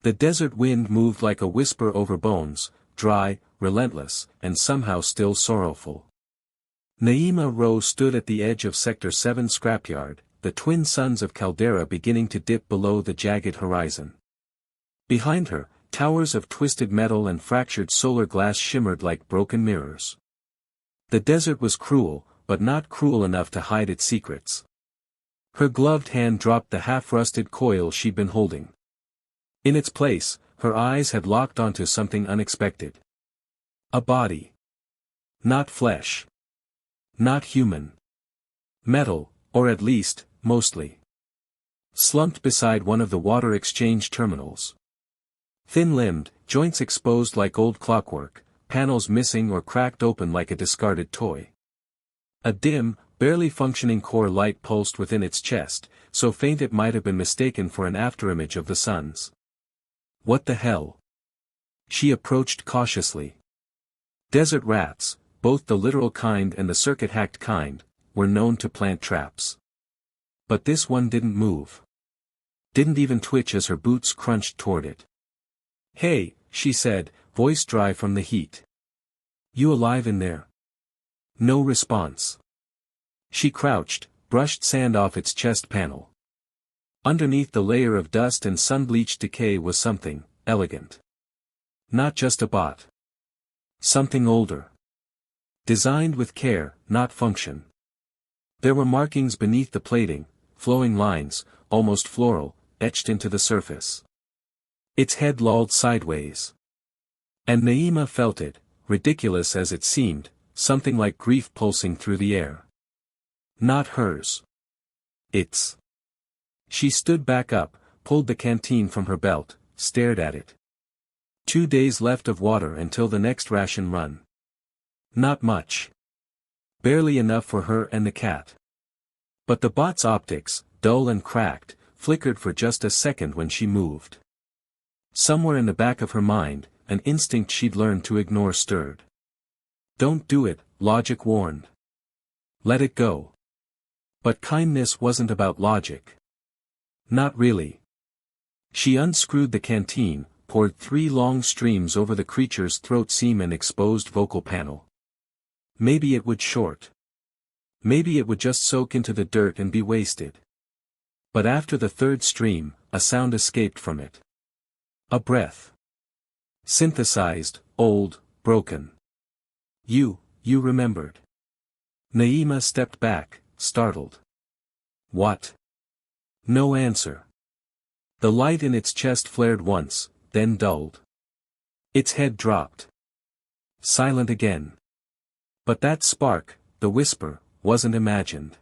The desert wind moved like a whisper over bones, dry, relentless, and somehow still sorrowful. Naima Rose stood at the edge of Sector 7 scrapyard, the twin suns of Caldera beginning to dip below the jagged horizon. Behind her, towers of twisted metal and fractured solar glass shimmered like broken mirrors. The desert was cruel, but not cruel enough to hide its secrets. Her gloved hand dropped the half-rusted coil she'd been holding. In its place, her eyes had locked onto something unexpected. A body. Not flesh. Not human. Metal, or at least, mostly. Slumped beside one of the water exchange terminals. Thin-limbed, joints exposed like old clockwork, panels missing or cracked open like a discarded toy. A dim, barely functioning core light pulsed within its chest, so faint it might have been mistaken for an afterimage of the sun's. What the hell? She approached cautiously. Desert rats, both the literal kind and the circuit-hacked kind, were known to plant traps. But this one didn't move. Didn't even twitch as her boots crunched toward it. "Hey," she said, voice dry from the heat. "You alive in there?" No response. She crouched, brushed sand off its chest panel. Underneath the layer of dust and sun-bleached decay was something elegant. Not just a bot. Something older. Designed with care, not function. There were markings beneath the plating, flowing lines, almost floral, etched into the surface. Its head lolled sideways. And Naima felt it, ridiculous as it seemed, something like grief pulsing through the air. Not hers. Its. She stood back up, pulled the canteen from her belt, stared at it. 2 days left of water until the next ration run. Not much. Barely enough for her and the cat. But the bot's optics, dull and cracked, flickered for just a second when she moved. Somewhere in the back of her mind, an instinct she'd learned to ignore stirred. Don't do it, logic warned. Let it go. But kindness wasn't about logic. Not really. She unscrewed the canteen, poured 3 long streams over the creature's throat seam and exposed vocal panel. Maybe it would short. Maybe it would just soak into the dirt and be wasted. But after the 3rd stream, a sound escaped from it. A breath. Synthesized, old, broken. You remembered. Naima stepped back, startled. What? No answer. The light in its chest flared once, then dulled. Its head dropped. Silent again. But that spark, the whisper, wasn't imagined.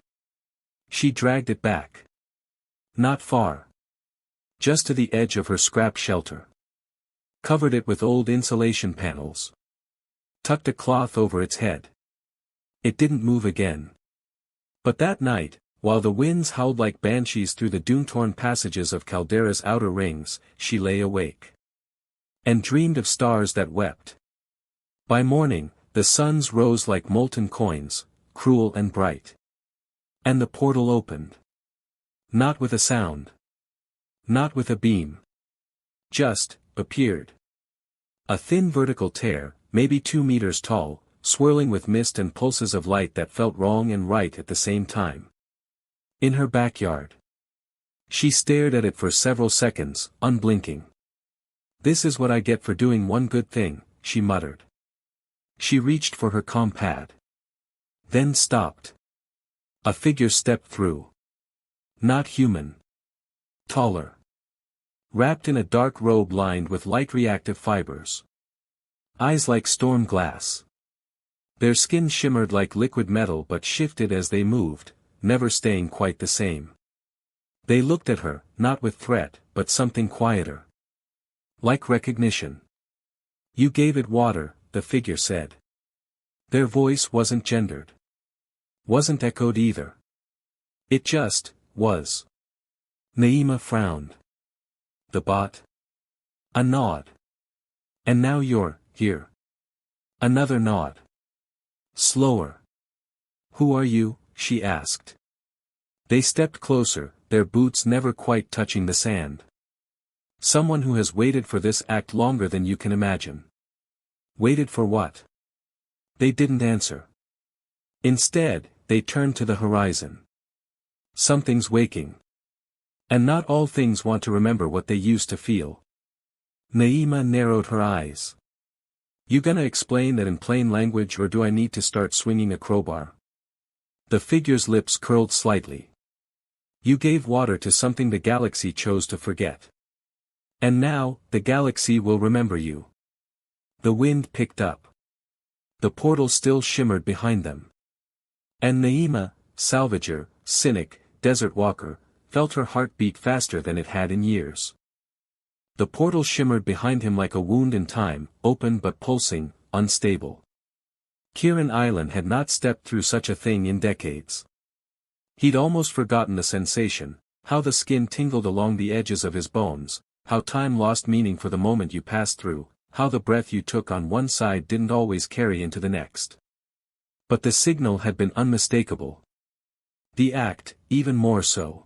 She dragged it back. Not far. Just to the edge of her scrap shelter. Covered it with old insulation panels. Tucked a cloth over its head. It didn't move again. But that night, while the winds howled like banshees through the doom-torn passages of Caldera's outer rings, she lay awake. And dreamed of stars that wept. By morning, the suns rose like molten coins, cruel and bright. And the portal opened. Not with a sound. Not with a beam. Just, appeared. A thin vertical tear, maybe 2 meters tall, swirling with mist and pulses of light that felt wrong and right at the same time. In her backyard. She stared at it for several seconds, unblinking. "This is what I get for doing one good thing," she muttered. She reached for her compad. Then stopped. A figure stepped through. Not human. Taller. Wrapped in a dark robe lined with light-reactive fibers. Eyes like storm glass. Their skin shimmered like liquid metal but shifted as they moved, never staying quite the same. They looked at her, not with threat, but something quieter. Like recognition. "You gave it water," the figure said. Their voice wasn't gendered. Wasn't echoed either. It just, was. Naima frowned. The bot? A nod. "And now you're here." Another nod. Slower. "Who are you?" she asked. They stepped closer, their boots never quite touching the sand. Someone who has waited for this act longer than you can imagine. Waited for what? They didn't answer. Instead, they turned to the horizon. Something's waking. And not all things want to remember what they used to feel. Naima narrowed her eyes. You gonna explain that in plain language, or do I need to start swinging a crowbar? The figure's lips curled slightly. You gave water to something the galaxy chose to forget. And now, the galaxy will remember you. The wind picked up. The portal still shimmered behind them. And Naima, salvager, cynic, desert walker, felt her heart beat faster than it had in years. The portal shimmered behind him like a wound in time, open but pulsing, unstable. Kieran Island had not stepped through such a thing in decades. He'd almost forgotten the sensation, how the skin tingled along the edges of his bones, how time lost meaning for the moment you passed through, how the breath you took on one side didn't always carry into the next. But the signal had been unmistakable. The act, even more so.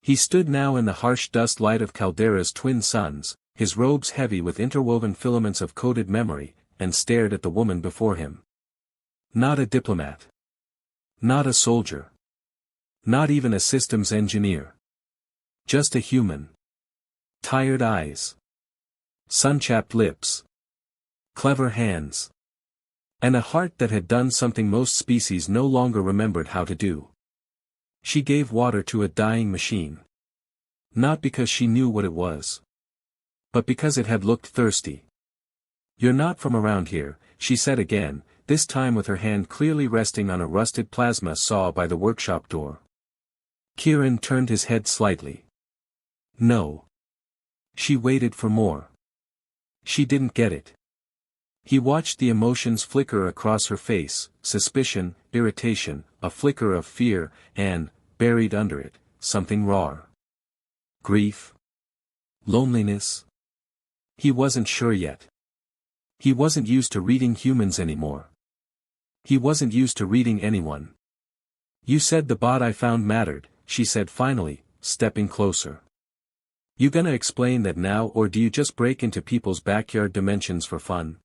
He stood now in the harsh dust light of Caldera's twin suns, his robes heavy with interwoven filaments of coded memory, and stared at the woman before him. Not a diplomat. Not a soldier. Not even a systems engineer. Just a human. Tired eyes. Sun-chapped lips. Clever hands. And a heart that had done something most species no longer remembered how to do. She gave water to a dying machine. Not because she knew what it was. But because it had looked thirsty. You're not from around here, she said again, this time with her hand clearly resting on a rusted plasma saw by the workshop door. Kieran turned his head slightly. No. She waited for more. She didn't get it. He watched the emotions flicker across her face, suspicion, irritation, a flicker of fear, and, buried under it, something raw. Grief? Loneliness? He wasn't sure yet. He wasn't used to reading humans anymore. He wasn't used to reading anyone. You said the bot I found mattered, she said finally, stepping closer. You gonna explain that now, or do you just break into people's backyard dimensions for fun?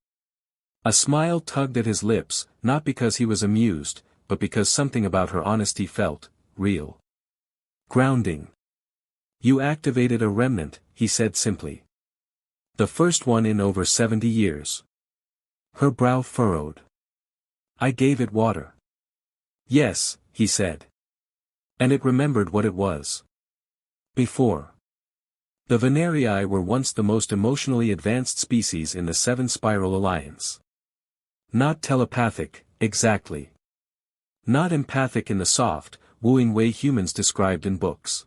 A smile tugged at his lips, not because he was amused, but because something about her honesty felt real. Grounding. You activated a remnant, he said simply. The first one in over 70 years. Her brow furrowed. I gave it water. Yes, he said. And it remembered what it was. Before. The Venerii were once the most emotionally advanced species in the Seven Spiral Alliance. Not telepathic, exactly. Not empathic in the soft, wooing way humans described in books.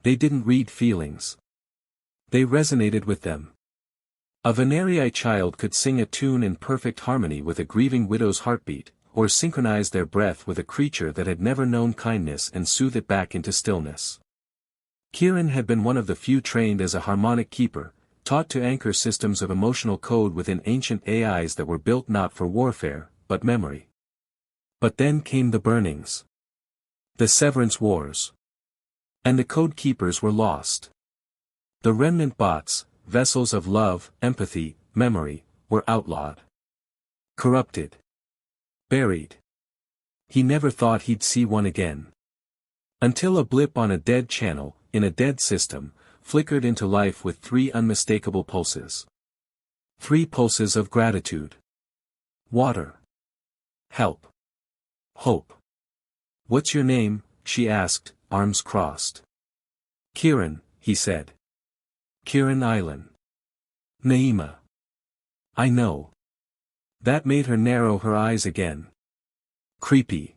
They didn't read feelings. They resonated with them. A Venerii child could sing a tune in perfect harmony with a grieving widow's heartbeat, or synchronize their breath with a creature that had never known kindness and soothe it back into stillness. Kieran had been one of the few trained as a harmonic keeper, taught to anchor systems of emotional code within ancient AIs that were built not for warfare, but memory. But then came the burnings. The Severance Wars. And the code keepers were lost. The remnant bots, vessels of love, empathy, memory, were outlawed. Corrupted. Buried. He never thought he'd see one again. Until a blip on a dead channel, in a dead system, flickered into life with 3 unmistakable pulses. 3 pulses of gratitude. Water. Help. Hope. What's your name? She asked, arms crossed. Kieran, he said. Kieran Island. Naima. I know. That made her narrow her eyes again. Creepy.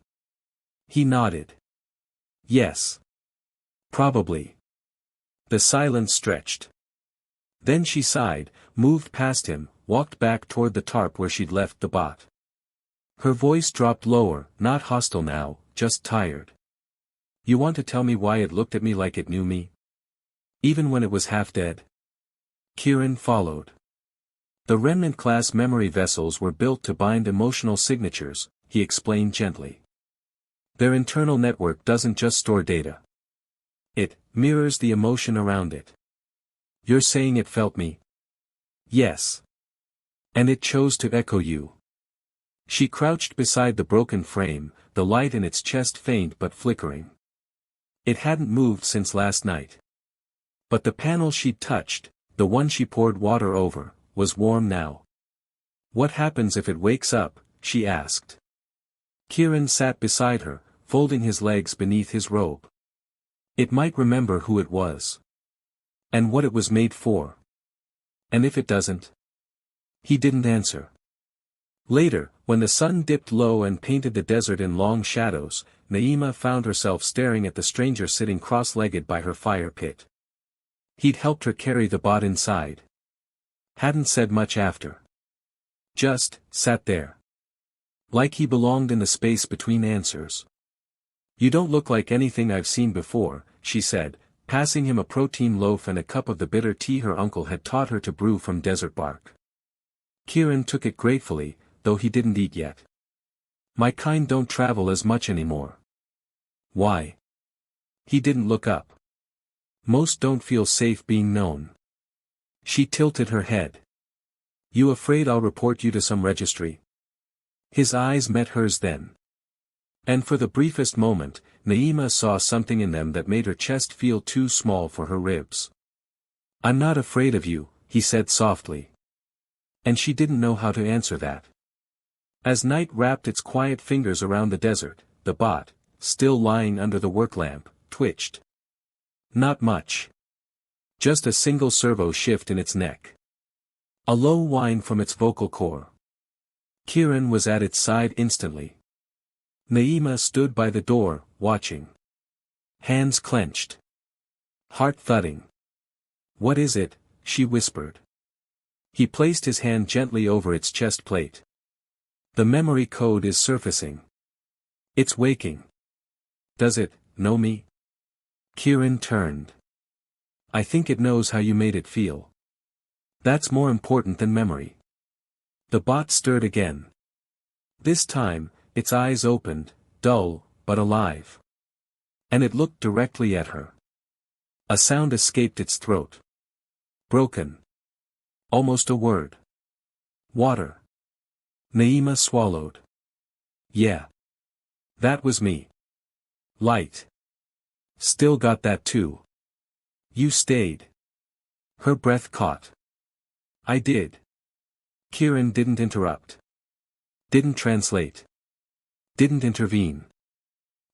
He nodded. Yes. Probably. The silence stretched. Then she sighed, moved past him, walked back toward the tarp where she'd left the bot. Her voice dropped lower, not hostile now, just tired. You want to tell me why it looked at me like it knew me? Even when it was half dead? Kieran followed. The remnant-class memory vessels were built to bind emotional signatures, he explained gently. Their internal network doesn't just store data. It mirrors the emotion around it. You're saying it felt me? Yes. And it chose to echo you. She crouched beside the broken frame, the light in its chest faint but flickering. It hadn't moved since last night. But the panel she'd touched, the one she poured water over, was warm now. What happens if it wakes up? She asked. Kieran sat beside her, folding his legs beneath his robe. It might remember who it was. And what it was made for. And if it doesn't? He didn't answer. Later, when the sun dipped low and painted the desert in long shadows, Naima found herself staring at the stranger sitting cross-legged by her fire pit. He'd helped her carry the bot inside. Hadn't said much after. Just sat there. Like he belonged in the space between answers. You don't look like anything I've seen before, she said, passing him a protein loaf and a cup of the bitter tea her uncle had taught her to brew from desert bark. Kieran took it gratefully, though he didn't eat yet. My kind don't travel as much anymore. Why? He didn't look up. Most don't feel safe being known. She tilted her head. You afraid I'll report you to some registry? His eyes met hers then. And for the briefest moment, Naima saw something in them that made her chest feel too small for her ribs. I'm not afraid of you, he said softly. And she didn't know how to answer that. As night wrapped its quiet fingers around the desert, the bot, still lying under the work lamp, twitched. Not much. Just a single servo shift in its neck. A low whine from its vocal core. Kieran was at its side instantly. Naima stood by the door, watching. Hands clenched. Heart thudding. What is it? She whispered. He placed his hand gently over its chest plate. The memory code is surfacing. It's waking. Does it know me? Kieran turned. I think it knows how you made it feel. That's more important than memory. The bot stirred again. This time, its eyes opened, dull, but alive. And it looked directly at her. A sound escaped its throat. Broken. Almost a word. Water. Naima swallowed. Yeah. That was me. Light. Still got that too. You stayed. Her breath caught. I did. Kieran didn't interrupt. Didn't translate. Didn't intervene.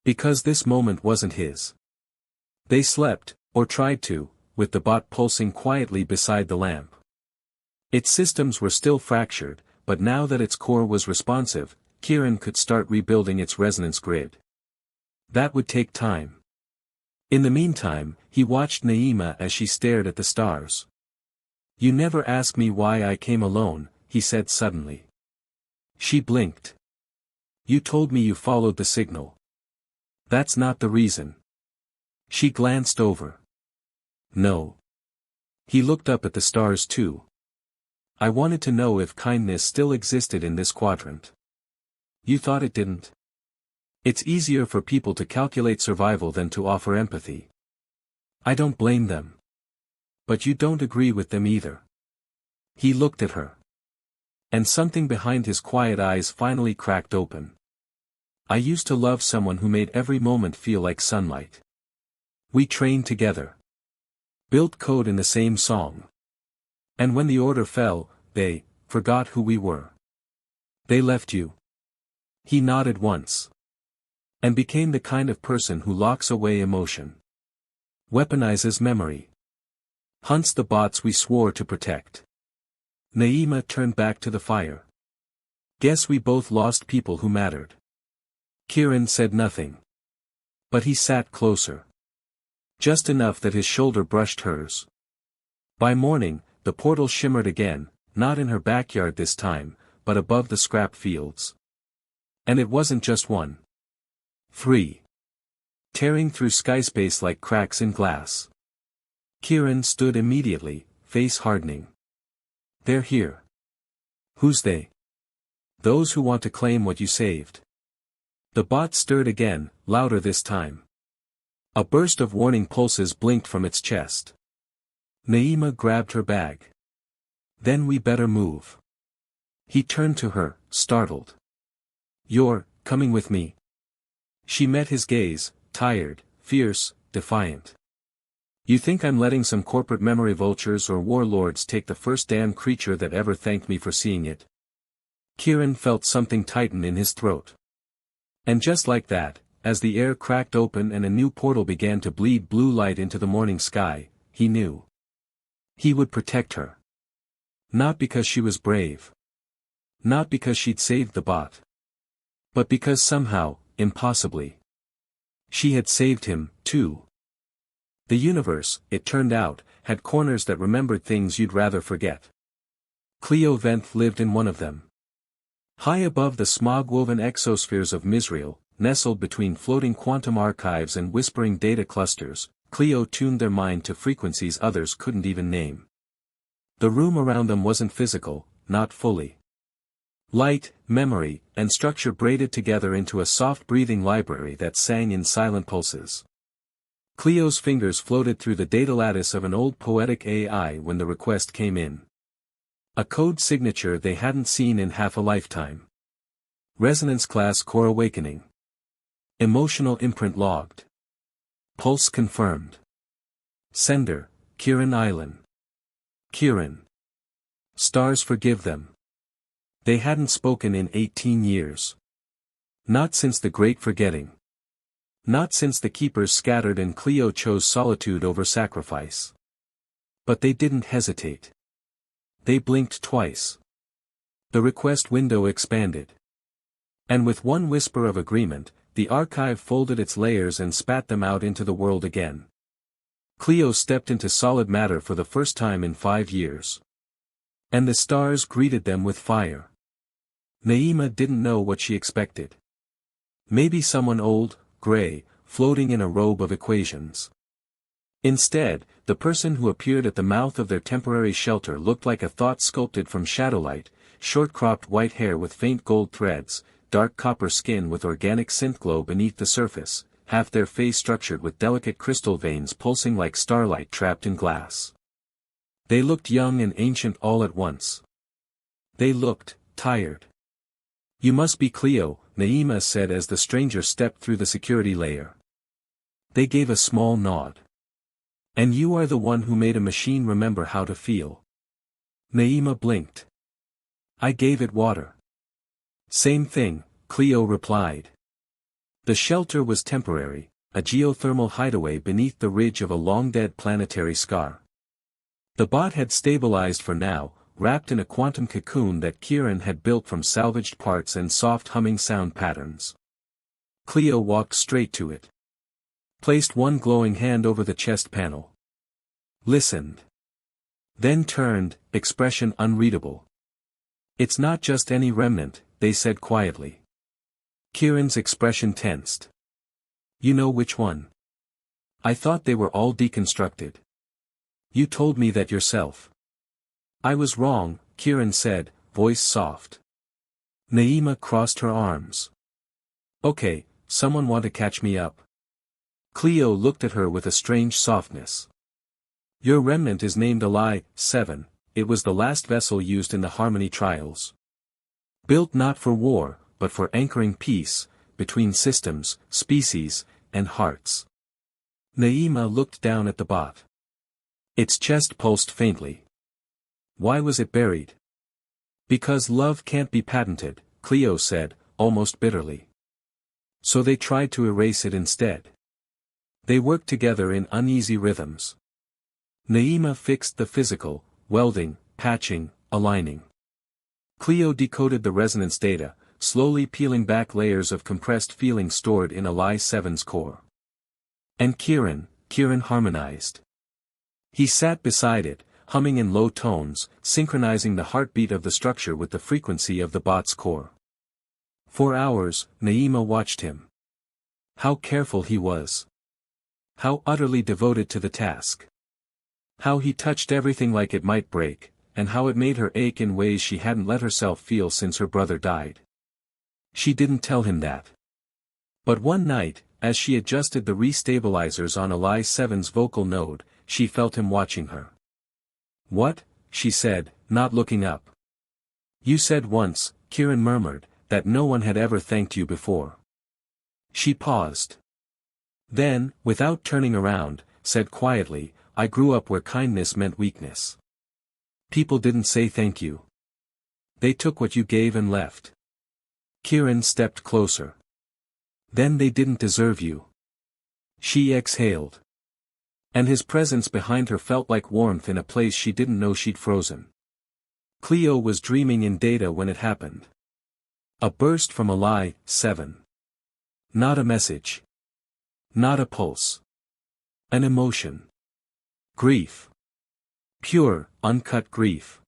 Because this moment wasn't his. They slept, or tried to, with the bot pulsing quietly beside the lamp. Its systems were still fractured, but now that its core was responsive, Kieran could start rebuilding its resonance grid. That would take time. In the meantime, he watched Naima as she stared at the stars. You never asked me why I came alone, he said suddenly. She blinked. You told me you followed the signal. That's not the reason. She glanced over. No. He looked up at the stars too. I wanted to know if kindness still existed in this quadrant. You thought it didn't? It's easier for people to calculate survival than to offer empathy. I don't blame them. But you don't agree with them either. He looked at her. And something behind his quiet eyes finally cracked open. I used to love someone who made every moment feel like sunlight. We trained together. Built code in the same song. And when the order fell, they forgot who we were. They left you. He nodded once. And became the kind of person who locks away emotion. Weaponizes memory. Hunts the bots we swore to protect. Naima turned back to the fire. Guess we both lost people who mattered. Kieran said nothing. But he sat closer. Just enough that his shoulder brushed hers. By morning, the portal shimmered again, not in her backyard this time, but above the scrap fields. And it wasn't just one. 3. Tearing through skyspace like cracks in glass. Kieran stood immediately, face hardening. They're here. Who's they? Those who want to claim what you saved. The bot stirred again, louder this time. A burst of warning pulses blinked from its chest. Naima grabbed her bag. Then we better move. He turned to her, startled. You're coming with me? She met his gaze, tired, fierce, defiant. You think I'm letting some corporate memory vultures or warlords take the first damn creature that ever thanked me for seeing it? Kieran felt something tighten in his throat. And just like that, as the air cracked open and a new portal began to bleed blue light into the morning sky, he knew. He would protect her. Not because she was brave. Not because she'd saved the bot. But because somehow, impossibly, she had saved him, too. The universe, it turned out, had corners that remembered things you'd rather forget. Cleo Venth lived in one of them. High above the smog-woven exospheres of Misrael, nestled between floating quantum archives and whispering data clusters, Cleo tuned their mind to frequencies others couldn't even name. The room around them wasn't physical, not fully. Light, memory, and structure braided together into a soft-breathing library that sang in silent pulses. Cleo's fingers floated through the data lattice of an old poetic AI when the request came in. A code signature they hadn't seen in half a lifetime. Resonance class core awakening. Emotional imprint logged. Pulse confirmed. Sender, Kieran Island. Kieran. Stars forgive them. They hadn't spoken in 18 years. Not since the Great Forgetting. Not since the Keepers scattered and Cleo chose solitude over sacrifice. But they didn't hesitate. They blinked twice. The request window expanded. And with one whisper of agreement, the archive folded its layers and spat them out into the world again. Cleo stepped into solid matter for the first time in 5 years. And the stars greeted them with fire. Naima didn't know what she expected. Maybe someone old, gray, floating in a robe of equations. Instead, the person who appeared at the mouth of their temporary shelter looked like a thought sculpted from shadowlight, short-cropped white hair with faint gold threads, dark copper skin with organic synth glow beneath the surface, half their face structured with delicate crystal veins pulsing like starlight trapped in glass. They looked young and ancient all at once. They looked tired. You must be Cleo, Naima said as the stranger stepped through the security layer. They gave a small nod. And you are the one who made a machine remember how to feel. Naima blinked. I gave it water. Same thing, Cleo replied. The shelter was temporary, a geothermal hideaway beneath the ridge of a long-dead planetary scar. The bot had stabilized for now, wrapped in a quantum cocoon that Kieran had built from salvaged parts and soft humming sound patterns. Cleo walked straight to it. Placed one glowing hand over the chest panel. Listened. Then turned, expression unreadable. It's not just any remnant, they said quietly. Kieran's expression tensed. You know which one? I thought they were all deconstructed. You told me that yourself. I was wrong, Kieran said, voice soft. Naima crossed her arms. Okay, someone want to catch me up? Cleo looked at her with a strange softness. Your remnant is named Ally 7, it was the last vessel used in the Harmony trials. Built not for war, but for anchoring peace, between systems, species, and hearts. Naima looked down at the bot. Its chest pulsed faintly. Why was it buried? Because love can't be patented, Cleo said, almost bitterly. So they tried to erase it instead. They worked together in uneasy rhythms. Naima fixed the physical, welding, patching, aligning. Cleo decoded the resonance data, slowly peeling back layers of compressed feeling stored in Ally 7's core. And Kieran harmonized. He sat beside it, humming in low tones, synchronizing the heartbeat of the structure with the frequency of the bot's core. For hours, Naima watched him. How careful he was. How utterly devoted to the task. How he touched everything like it might break, and how it made her ache in ways she hadn't let herself feel since her brother died. She didn't tell him that. But one night, as she adjusted the restabilizers on Ally 7's vocal node, she felt him watching her. What? She said, not looking up. You said once, Kieran murmured, that no one had ever thanked you before. She paused. Then, without turning around, said quietly, I grew up where kindness meant weakness. People didn't say thank you. They took what you gave and left. Kieran stepped closer. Then they didn't deserve you. She exhaled. And his presence behind her felt like warmth in a place she didn't know she'd frozen. Cleo was dreaming in data when it happened. A burst from a lie, 7. Not a message. Not a pulse. An emotion. Grief. Pure, uncut grief.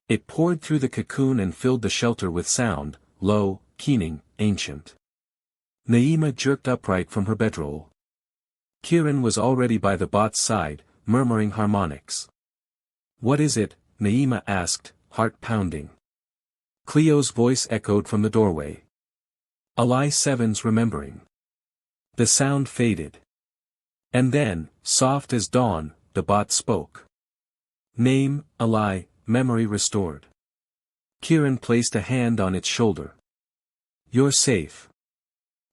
It poured through the cocoon and filled the shelter with sound, low, keening, ancient. Naima jerked upright from her bedroll. Kieran was already by the bot's side, murmuring harmonics. What is it? Naima asked, heart pounding. Cleo's voice echoed from the doorway. Ali 7's remembering. The sound faded. And then, soft as dawn, the bot spoke. Name, Ali, memory restored. Kieran placed a hand on its shoulder. You're safe.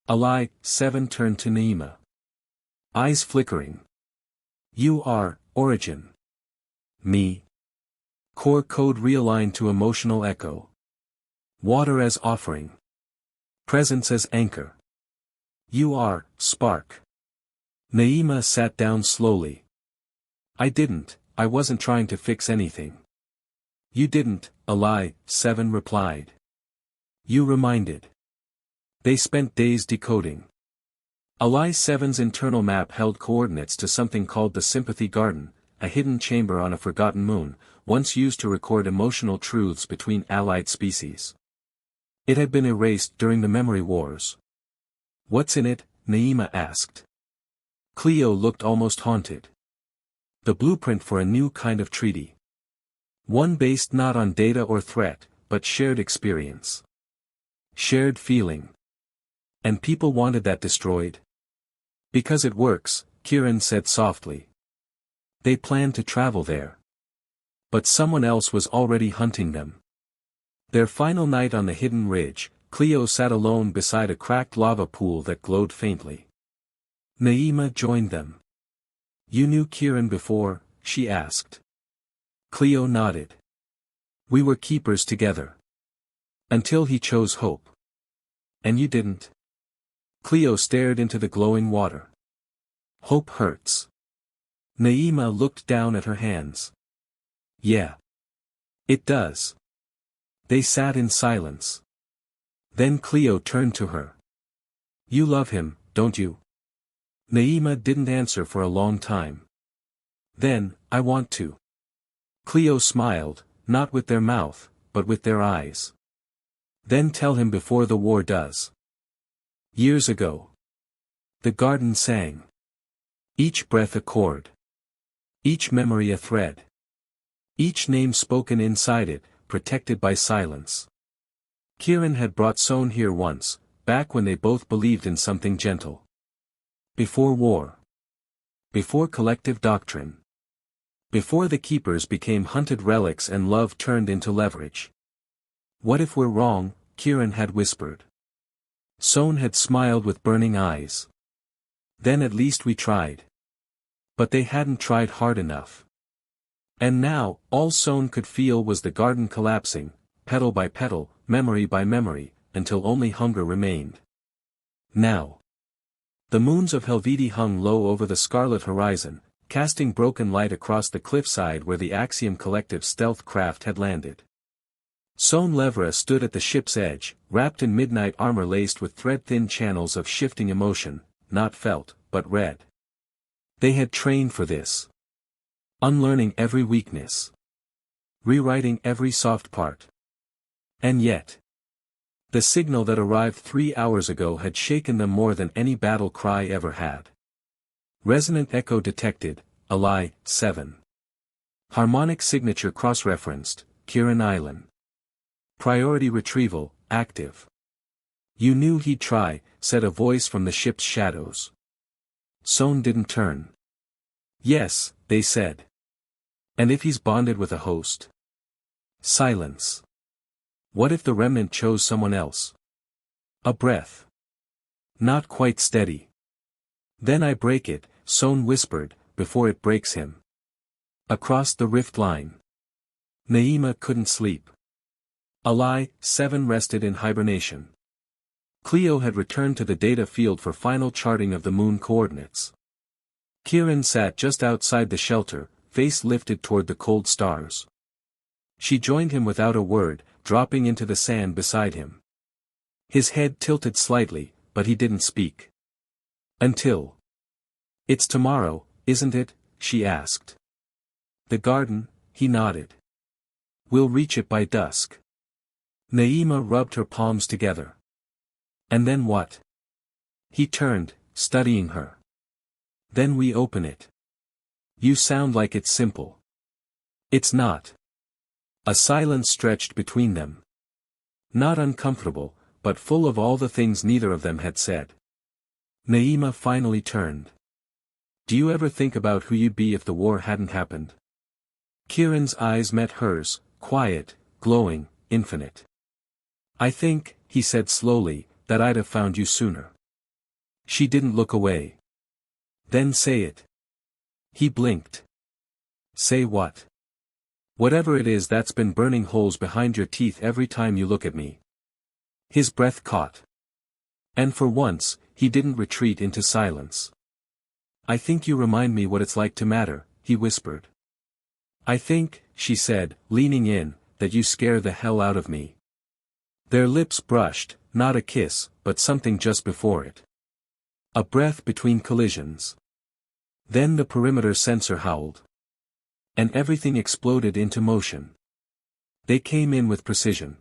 Ali 7 turned to Naima. Eyes flickering. You are, origin. Me. Core code realigned to emotional echo. Water as offering. Presence as anchor. You are, spark. Naima sat down slowly. I wasn't trying to fix anything. You didn't, Ali 7 replied. You reminded. They spent days decoding. Ali 7's internal map held coordinates to something called the Sympathy Garden, a hidden chamber on a forgotten moon, once used to record emotional truths between allied species. It had been erased during the memory wars. What's in it? Naima asked. Cleo looked almost haunted. The blueprint for a new kind of treaty. One based not on data or threat, but shared experience. Shared feeling. And people wanted that destroyed? Because it works, Kieran said softly. They planned to travel there. But someone else was already hunting them. Their final night on the hidden ridge, Cleo sat alone beside a cracked lava pool that glowed faintly. Naima joined them. You knew Kieran before? She asked. Cleo nodded. We were keepers together. Until he chose hope. And you didn't? Cleo stared into the glowing water. Hope hurts. Naima looked down at her hands. Yeah. It does. They sat in silence. Then Cleo turned to her. You love him, don't you? Naima didn't answer for a long time. Then, I want to. Cleo smiled, not with their mouth, but with their eyes. Then tell him before the war does. Years ago. The garden sang. Each breath a chord. Each memory a thread. Each name spoken inside it, protected by silence. Kieran had brought Son here once, back when they both believed in something gentle. Before war. Before collective doctrine. Before the keepers became hunted relics and love turned into leverage. What if we're wrong? Kieran had whispered. Son had smiled with burning eyes. Then at least we tried. But they hadn't tried hard enough. And now, all Son could feel was the garden collapsing, petal by petal, memory by memory, until only hunger remained. Now. The moons of Helveti hung low over the scarlet horizon, casting broken light across the cliffside where the Axiom Collective stealth craft had landed. Son Levra stood at the ship's edge, wrapped in midnight armor laced with thread-thin channels of shifting emotion, not felt, but read. They had trained for this. Unlearning every weakness. Rewriting every soft part. And yet. The signal that arrived 3 hours ago had shaken them more than any battle cry ever had. Resonant echo detected, Ali 7. Harmonic signature cross-referenced, Kieran Island. Priority retrieval, active. You knew he'd try, said a voice from the ship's shadows. Son didn't turn. Yes, they said. And if he's bonded with a host? Silence. What if the remnant chose someone else? A breath. Not quite steady. Then I break it, Son whispered, before it breaks him. Across the rift line. Naima couldn't sleep. Alai, 7 rested in hibernation. Cleo had returned to the data field for final charting of the moon coordinates. Kieran sat just outside the shelter, face lifted toward the cold stars. She joined him without a word, dropping into the sand beside him. His head tilted slightly, but he didn't speak. Until. It's tomorrow, isn't it? She asked. The garden, he nodded. We'll reach it by dusk. Naima rubbed her palms together. And then what? He turned, studying her. Then we open it. You sound like it's simple. It's not. A silence stretched between them. Not uncomfortable, but full of all the things neither of them had said. Naima finally turned. Do you ever think about who you'd be if the war hadn't happened? Kieran's eyes met hers, quiet, glowing, infinite. I think, he said slowly, that I'd have found you sooner. She didn't look away. Then say it. He blinked. Say what? Whatever it is that's been burning holes behind your teeth every time you look at me. His breath caught. And for once, he didn't retreat into silence. I think you remind me what it's like to matter, he whispered. I think, she said, leaning in, that you scare the hell out of me. Their lips brushed, not a kiss, but something just before it. A breath between collisions. Then the perimeter sensor howled. And everything exploded into motion. They came in with precision.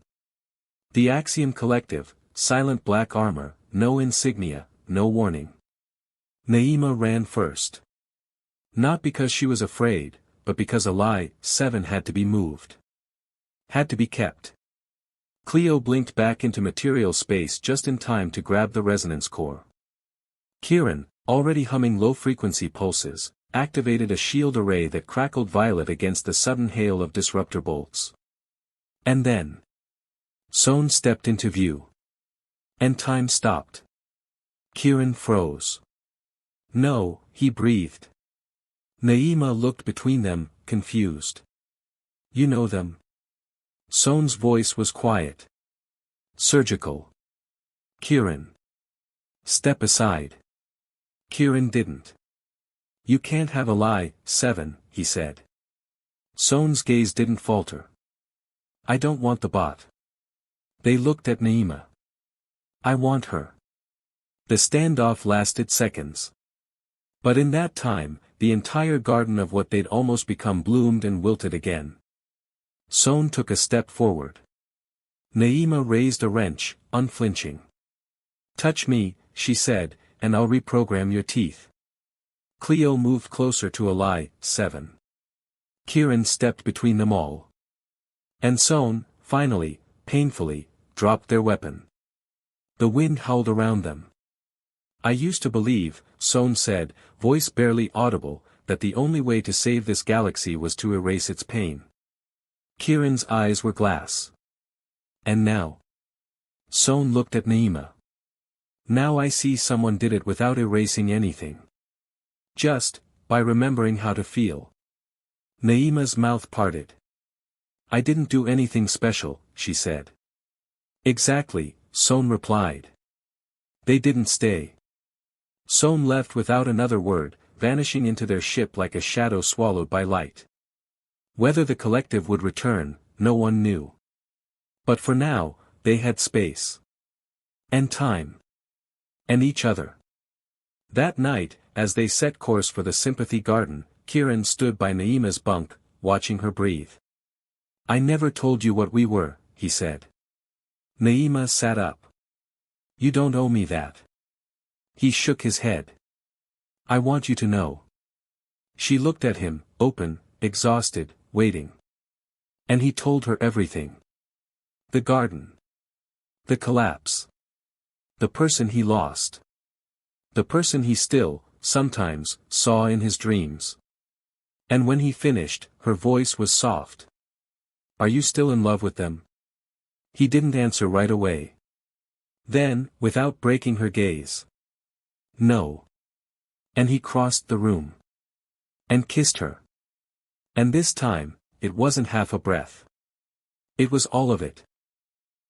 The Axiom Collective, silent black armor, no insignia, no warning. Naima ran first. Not because she was afraid, but because Alai, 7 had to be moved. Had to be kept. Cleo blinked back into material space just in time to grab the resonance core. Kieran, already humming low-frequency pulses, activated a shield array that crackled violet against the sudden hail of disruptor bolts. And then. Son stepped into view. And time stopped. Kieran froze. No, he breathed. Naima looked between them, confused. You know them? Son's voice was quiet. Surgical. Kieran. Step aside. Kieran didn't. You can't have a lie, 7, he said. Son's gaze didn't falter. I don't want the bot. They looked at Naima. I want her. The standoff lasted seconds. But in that time, the entire garden of what they'd almost become bloomed and wilted again. Son took a step forward. Naima raised a wrench, unflinching. Touch me, she said, and I'll reprogram your teeth. Cleo moved closer to Alai, 7. Kieran stepped between them all. And Son, finally, painfully, dropped their weapon. The wind howled around them. I used to believe, Son said, voice barely audible, that the only way to save this galaxy was to erase its pain. Kieran's eyes were glass. And now? Son looked at Naima. Now I see someone did it without erasing anything. Just, by remembering how to feel. Naima's mouth parted. I didn't do anything special, she said. Exactly, Son replied. They didn't stay. Son left without another word, vanishing into their ship like a shadow swallowed by light. Whether the collective would return, no one knew. But for now, they had space. And time. And each other. That night, as they set course for the sympathy garden, Kieran stood by Naima's bunk, watching her breathe. I never told you what we were, he said. Naima sat up. You don't owe me that. He shook his head. I want you to know. She looked at him, open, exhausted, waiting. And he told her everything. The garden. The collapse. The person he lost. The person he still, sometimes, saw in his dreams. And when he finished, her voice was soft. Are you still in love with them? He didn't answer right away. Then, without breaking her gaze. No. And he crossed the room. And kissed her. And this time, it wasn't half a breath. It was all of it.